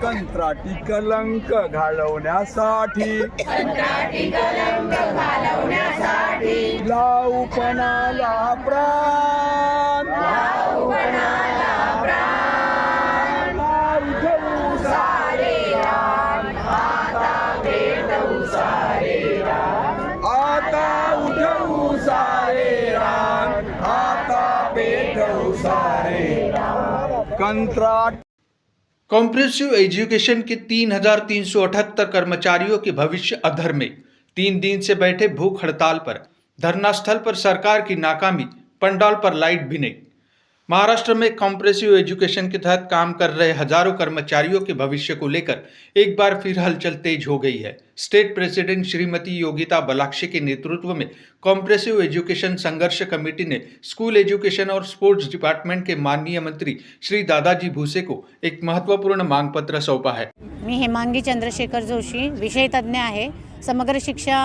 कंत्राटी कलंक घालवण्यासाठी लावू पणाला प्राण लावू ठेवू सारे आता उठवू सारे रान आता पेटवू सारे कंत्राट। कॉम्प्रिहेंसिव एजुकेशन के 3,378 कर्मचारियों के भविष्य अधर में। 3 दिन से बैठे भूख हड़ताल पर। धरना स्थल पर सरकार की नाकामी, पंडाल पर लाइट भी नहीं। महाराष्ट्र में कॉम्प्रिहेंसिव एजुकेशन के तहत काम कर रहे हजारों कर्मचारियों के भविष्य को लेकर एक बार फिर हलचल तेज हो गई है। स्टेट प्रेसिडेंट श्रीमती योगिता बलाक्षे के नेतृत्व में कॉम्प्रिहेंसिव एजुकेशन संघर्ष कमेटी ने स्कूल एजुकेशन और स्पोर्ट्स डिपार्टमेंट के माननीय मंत्री श्री दादाजी भुसे को एक महत्वपूर्ण मांग पत्र सौंपा है। मी हेमांगी चंद्रशेखर जोशी, विषय तज्ञ आहे। समग्र शिक्षा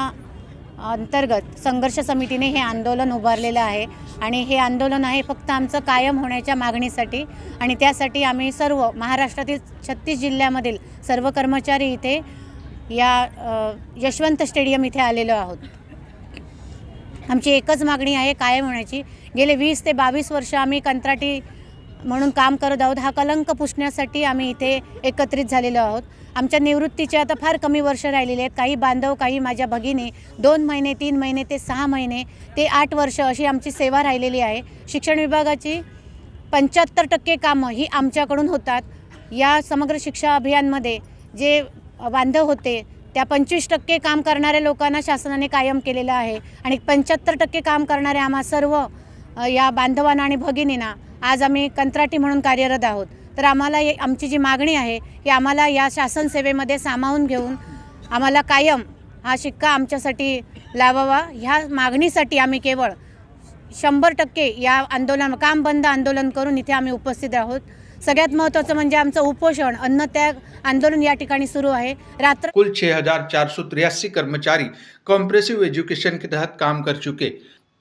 अंतर्गत संघर्ष समितीने हे आंदोलन उभारलेलं आहे आणि हे आंदोलन आहे फक्त आमचं कायम होण्याच्या मागणीसाठी आणि त्यासाठी आम्ही सर्व महाराष्ट्रातील 36 जिल्ह्यामधील सर्व कर्मचारी इथे या यशवंत स्टेडियम इथे आलेलो आहोत। आमची एकच मागणी आहे कायम होण्याची। गेले 20 ते 22 वर्ष आम्ही कंत्राटी म्हणून काम करत आहोत। हा कलंक पुसण्यासाठी आम्ही इथे एकत्रित झालेलो आहोत। आमच्या निवृत्तीचे आता फार कमी वर्ष राहिलेले आहेत। काही बांधव, काही माझ्या भगिनी 2 महिने, 3 महिने ते 6 महिने ते 8 वर्ष अशी आमची सेवा राहिलेली आहे। शिक्षण विभागाची 75% कामं ही आमच्याकडून होतात। या समग्र शिक्षा अभियानमध्ये जे बांधव होते त्या 25% काम करणाऱ्या लोकांना शासनाने कायम केलेलं आहे आणि 75% काम करणारे आम्हा सर्व या बांधवांना आणि भगिनींना आज आम्ही कंत्राटी म्हणून कार्यरत आहोत। तर आम्हाला आमची जी मागणी आहे की आम्हाला या शासन सेवेमध्ये सामावून घेऊन आम्हाला कायम हा शिक्का आमच्यासाठी लावावा। ह्या मागणीसाठी आम्ही केवळ 100% या आंदोलन काम बंद आंदोलन करून इथे आम्ही उपस्थित आहोत। सगळ्यात महत्त्वाचं म्हणजे आमचं उपोषण अन्नत्याग आंदोलन या ठिकाणी सुरू आहे। रात्र कुल 6,483 कर्मचारी कॉम्प्रिहेंसिव एजुकेशन के तहत काम कर चुके।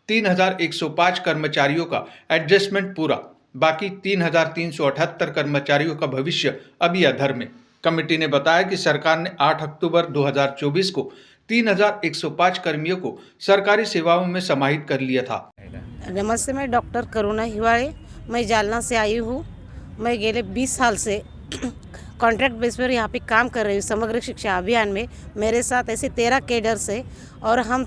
3,105 कर्मचारियों का एडजस्टमेंट पूरा, बाकी 3,378 कर्मचारियों का भविष्य अभी अधर में। कमेटी ने बताया कि सरकार ने 8 अक्टूबर 2024 को 3,105 कर्मियों को सरकारी सेवाओं में समाहित कर लिया था। नमस्ते, मैं डॉक्टर करुणा हिवाड़े, मैं जालना से आई हूँ। मैं गेले 20 साल से कॉन्ट्रैक्ट बेस पर यहाँ पे काम कर रही हूँ समग्र शिक्षा अभियान में। मेरे साथ ऐसे 13 कैडर्स है और हम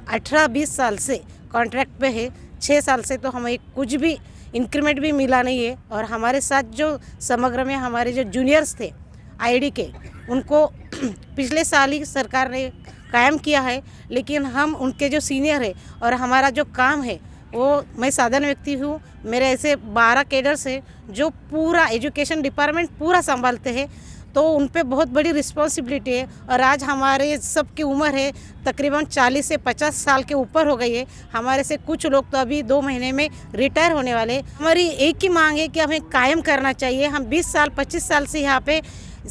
18-20 साल से कॉन्ट्रैक्ट पे है। 6 साल से तो हमें कुछ भी इंक्रीमेंट भी मिला नहीं है और हमारे साथ जो समग्र में हमारे जो जूनियर्स थे आईडी के, उनको पिछले साल ही सरकार ने कायम किया है, लेकिन हम उनके जो सीनियर है और हमारा जो काम है वो मैं साधारण व्यक्ति हूँ। मेरे ऐसे 12 कैडर्स हैं जो पूरा एजुकेशन डिपार्टमेंट पूरा संभालते हैं, तो उन पे बहुत बड़ी रिस्पॉन्सिबिलिटी है। और आज हमारे सबकी उम्र है तकरीबन 40 से 50 साल के ऊपर हो गई है। हमारे से कुछ लोग तो अभी 2 महीने में रिटायर होने वाले हैं। हमारी एक ही मांग है कि हमें कायम करना चाहिए। हम 20 साल 25 साल से यहाँ पे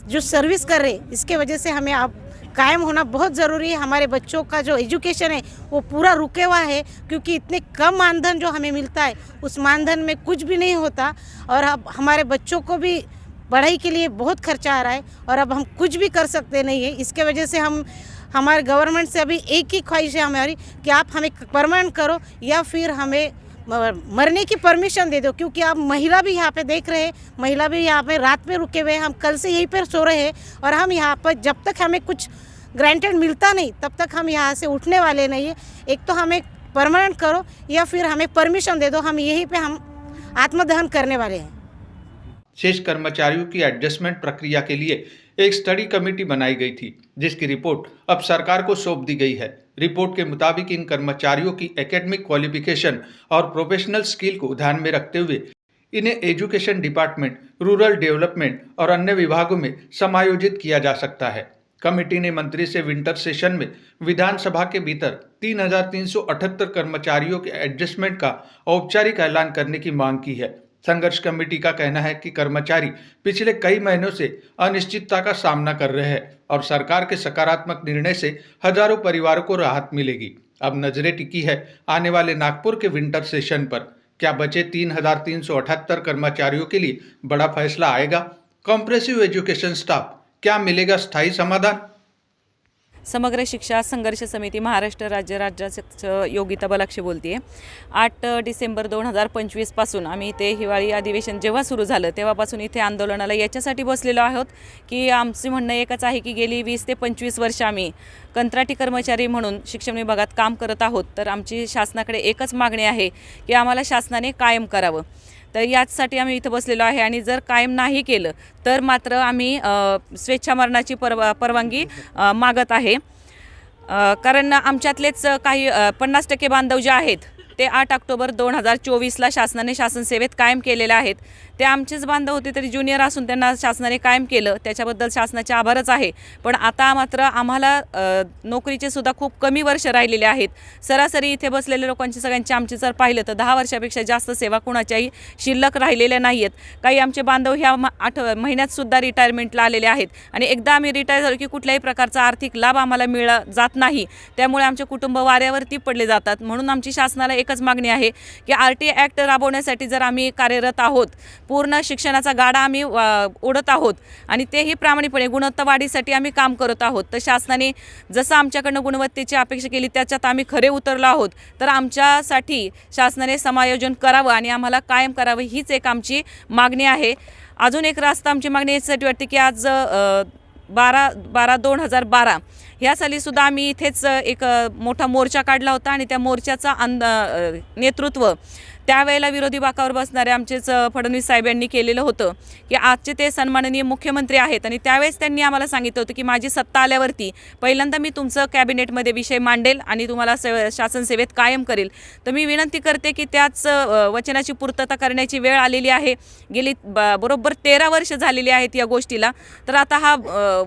जो सर्विस कर रहे हैं, इसके वजह से हमें अब कायम होना बहुत ज़रूरी है। हमारे बच्चों का जो एजुकेशन है वो पूरा रुके हुआ है, क्योंकि इतने कम मानधन जो हमें मिलता है उस मानधन में कुछ भी नहीं होता और अब हमारे बच्चों को भी पढ़ाई के लिए बहुत खर्चा आ रहा है और अब हम कुछ भी कर सकते नहीं है। इसके वजह से हम हमारे गवर्नमेंट से अभी एक ही ख्वाहिश है हमारी कि आप हमें परमानेंट करो या फिर हमें मरने की परमिशन दे दो, क्योंकि आप महिला भी यहाँ पे देख रहे हैं, महिला भी यहाँ पे रात में रुके हुए हैं। हम कल से यहीं पर सो रहे हैं और हम यहाँ पर जब तक हमें कुछ ग्रांटेड मिलता नहीं तब तक हम यहाँ से उठने वाले नहीं है। एक तो हमें परमानेंट करो या फिर हमें परमिशन दे दो, हम यहीं पे हम आत्मदहन करने वाले हैं। शेष कर्मचारियों की एडजस्टमेंट प्रक्रिया के लिए एक स्टडी कमेटी बनाई गई थी, जिसकी रिपोर्ट अब सरकार को सौंप दी गई है। रिपोर्ट के मुताबिक इन कर्मचारियों की एकेडमिक क्वालिफिकेशन और प्रोफेशनल स्किल को ध्यान में रखते हुए इन्हें एजुकेशन डिपार्टमेंट, रूरल डेवलपमेंट और अन्य विभागों में समायोजित किया जा सकता है। कमेटी ने मंत्री से विंटर सेशन में विधानसभा के भीतर 3,378 कर्मचारियों के एडजस्टमेंट का औपचारिक ऐलान करने की मांग की है। संघर्ष कमेटी का कहना है कि कर्मचारी पिछले कई महीनों से अनिश्चितता का सामना कर रहे हैं और सरकार के सकारात्मक निर्णय से हजारों परिवारों को राहत मिलेगी। अब नजरें टिकी है आने वाले नागपुर के विंटर सेशन पर क्या बचे 3,378 कर्मचारियों के लिए बड़ा फैसला आएगा? कॉम्प्रेसिव एजुकेशन स्टाफ, क्या मिलेगा स्थायी समाधान? समग्र शिक्षा संघर्ष समिती महाराष्ट्र राज्य राज्याध्यक्ष योगिता बलाक्षे बोलते आहे. 8 डिसेंबर 2025 पासून आम्ही इथे हिवाळी अधिवेशन जेव्हा सुरू झालं तेव्हापासून इथे आंदोलनाला याच्यासाठी बसलेलो आहोत की आमचे म्हणणं एकच आहे की गेली 20 ते 25 वर्ष आम्ही कंत्राटी कर्मचारी म्हणून शिक्षण विभागात काम करत आहोत. तर आमची शासनाकडे एकच मागणी आहे की आम्हाला शासनाने कायम करावं. तर याचसाठी आम्ही इथं बसलेलो आहे आणि जर कायम नाही केलं तर मात्र आम्ही स्वेच्छामरणाची परवानगी मागत आहे. कारण आमच्यातलेच काही 50% बांधव जे आहेत ते 8 ऑक्टोबर 2024ला शासनाने शासनसेवेत कायम केलेले आहेत. ते आमचेच बांधव होते तरी ज्युनियर असून त्यांना शासनाने कायम केलं, त्याच्याबद्दल शासनाचे आभारच आहे. पण आता मात्र आम्हाला नोकरीचे सुद्धा खूप कमी वर्ष राहिलेले आहेत. सरासरी इथे बसलेल्या लोकांची सगळ्यांची आमची जर पाहिलं तर 10 वर्षापेक्षा जास्त सेवा कुणाच्याही शिल्लक राहिलेल्या नाही आहेत. काही आमचे बांधव ह्या 8 महिन्यात सुद्धा रिटायरमेंटला आलेले आहेत आणि एकदा आम्ही रिटायर झालो की कुठल्याही प्रकारचा आर्थिक लाभ आम्हाला मिळत जात नाही. त्यामुळे आमचे कुटुंब वाऱ्यावरती पडले जातात. म्हणून आमची शासनाला एकच मागणी आहे की RT ॲक्ट राबवण्यासाठी जर आम्ही कार्यरत आहोत, पूर्ण शिक्षणाचा गाडा आम्ही ओढत आहोत आणि तेही प्रामाणिकपणे गुणवत्ता वाढीसाठी आम्ही काम करत आहोत, तर शासनाने जसं आमच्याकडनं गुणवत्तेची अपेक्षा केली त्याच्यात आम्ही खरे उतरलो आहोत. तर आमच्यासाठी शासनाने समायोजन करावं आणि आम्हाला कायम करावं हीच एक आमची मागणी आहे. अजून एक रास्त आमची मागणी यासाठी वाटते की आज 12/12/2012 ह्या सालीसुद्धा आम्ही इथेच एक मोठा मोर्चा काढला होता आणि त्या मोर्चाचा नेतृत्व त्यावेळेला विरोधी बाकावर बसणारे आमचेच फडणवीस साहेब यांनी केलेलं होतं की आजचे ते सन्माननीय मुख्यमंत्री आहेत आणि त्यावेळेस त्यांनी आम्हाला सांगितलं होतं की माझी सत्ता आल्यावरती पहिल्यांदा मी तुमचं कॅबिनेटमध्ये विषय मांडेल आणि तुम्हाला शासनसेवेत कायम करेल. तर मी विनंती करते की त्याच वचनाची पूर्तता करण्याची वेळ आलेली आहे. गेली बरोबर 13 वर्ष झालेली आहेत या गोष्टीला. तर आता हा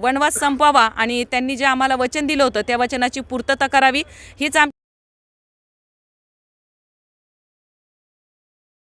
वनवास संपवावा आणि त्यांनी जे आम्हाला वचन दिलं होतं त्या वचनाची पूर्तता करावी हीच